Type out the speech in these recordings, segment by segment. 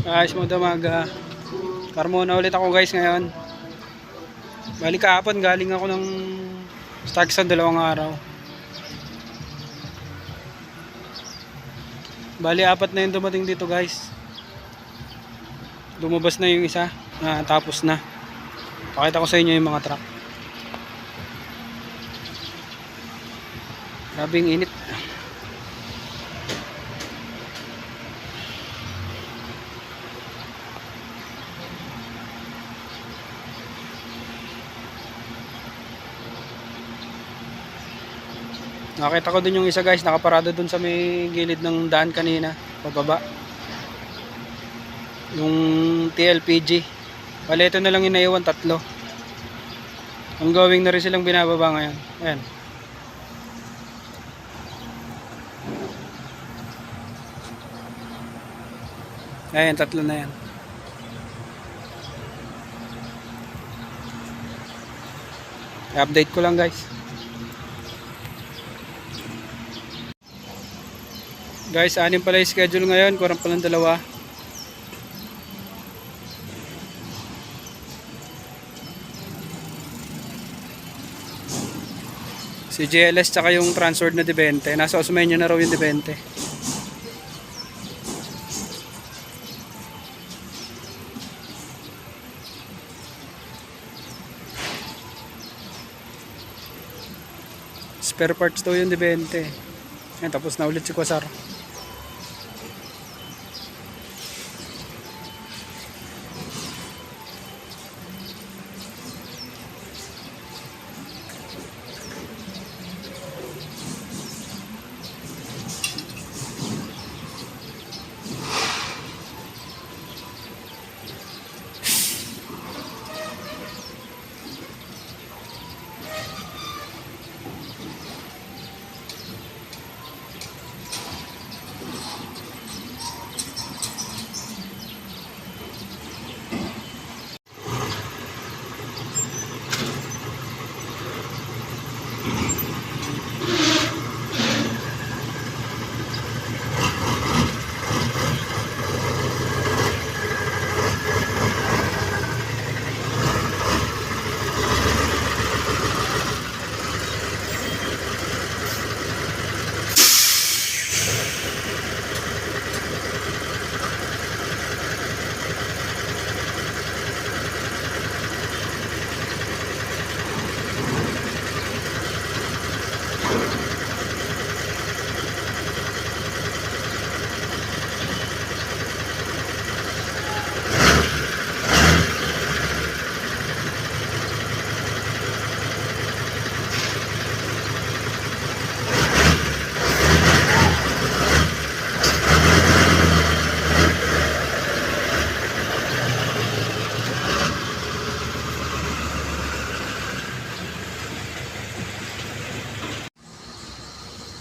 Ayos mo damaga. Carmona ulit ako guys ngayon. Bali kahapon galing ako ng Starkson 2 araw. Bali 4 na yung dumating dito guys. Lumabas na yung isa. Tapos na. Pakita ko sa inyo yung mga truck. Grabing init. Nakita ko dun yung isa guys, nakaparado dun sa may gilid ng daan kanina, pababa. Yung TLPG. Bali ito na lang yung naiwan, 3. Ongoing na rin silang binababa ngayon. Ayan. Ayan, 3 na yan. I-update ko lang guys. Guys, 6 pala yung schedule ngayon, kurang pa lang 2. Si GLS tsaka yung transferred na D20. Nasa Osmeña na raw yung D20. Spare parts daw yung D20. Yan, tapos na ulit si Quasar.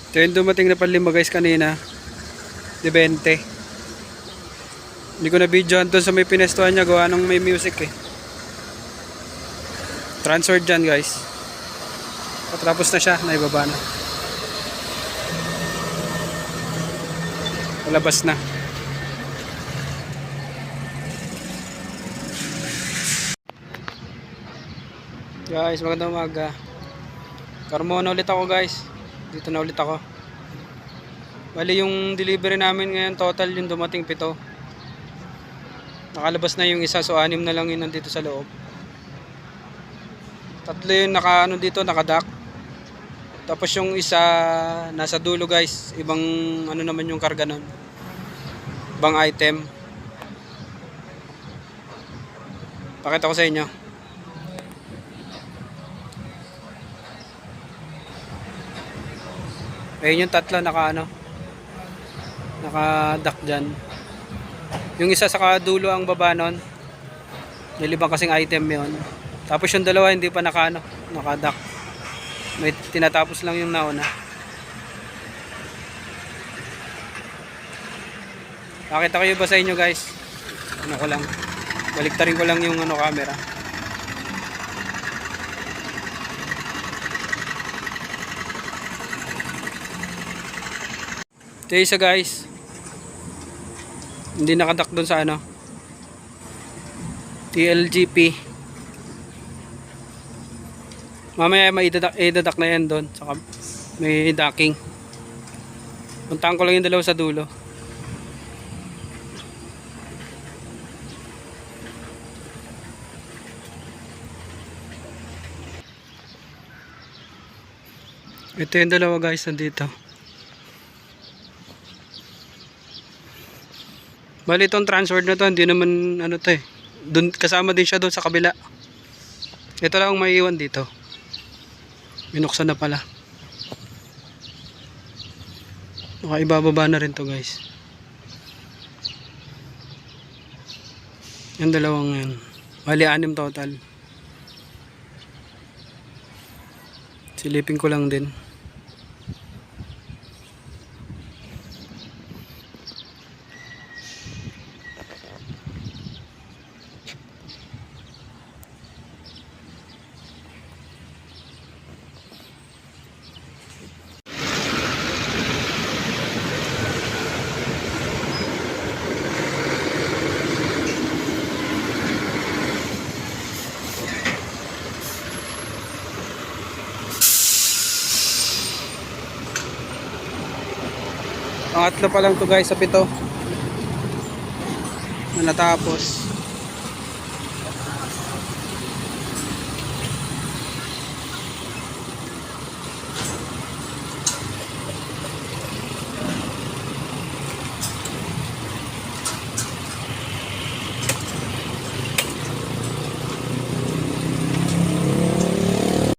Ito yung dumating na panlima guys kanina. D20. Hindi ko na videohan doon sa may pinestuhan niya. Gawa ng may music eh. Transferred dyan guys. Patapos na siya. Naibaba na. Palabas na. Guys, magandang umaga. Carmona ulit ako guys. Dito na ulit ako. Bali yung delivery namin ngayon total yung dumating 7. Nakalabas na yung isa, so 6 na lang yun nandito sa loob. 3 yung naka dito, naka-dock. Tapos yung isa nasa dulo guys, ibang ano naman yung karga nun. Ibang item. Pakita ko sa inyo. Ayun yung 3 naka-dock dyan. Yung isa sa dulo ang baba nun. Nilibang kasing item yun. Tapos yung 2 hindi pa naka-dock. May tinatapos lang yung nauna. Nakita kayo ba sa inyo guys? Ano ko lang. Baliktarin ko lang yung camera. Ito isa guys. Hindi nakadak doon sa ano, TLGP. Mamaya may idadak na yan doon. Saka may docking. Puntahan ko lang yung dalawa sa dulo. Ito yung dalawa guys, nandito. Bali itong transfer na to, hindi naman ano to eh. Dun, kasama din siya doon sa kabila. Ito lang ang maiiwan dito. Binuksan na pala. Ibababa na rin to guys. Yung dalawang yan. Bali 6 total. Silipin ko lang din. Pangatlo pa lang to guys sa 7 na natapos.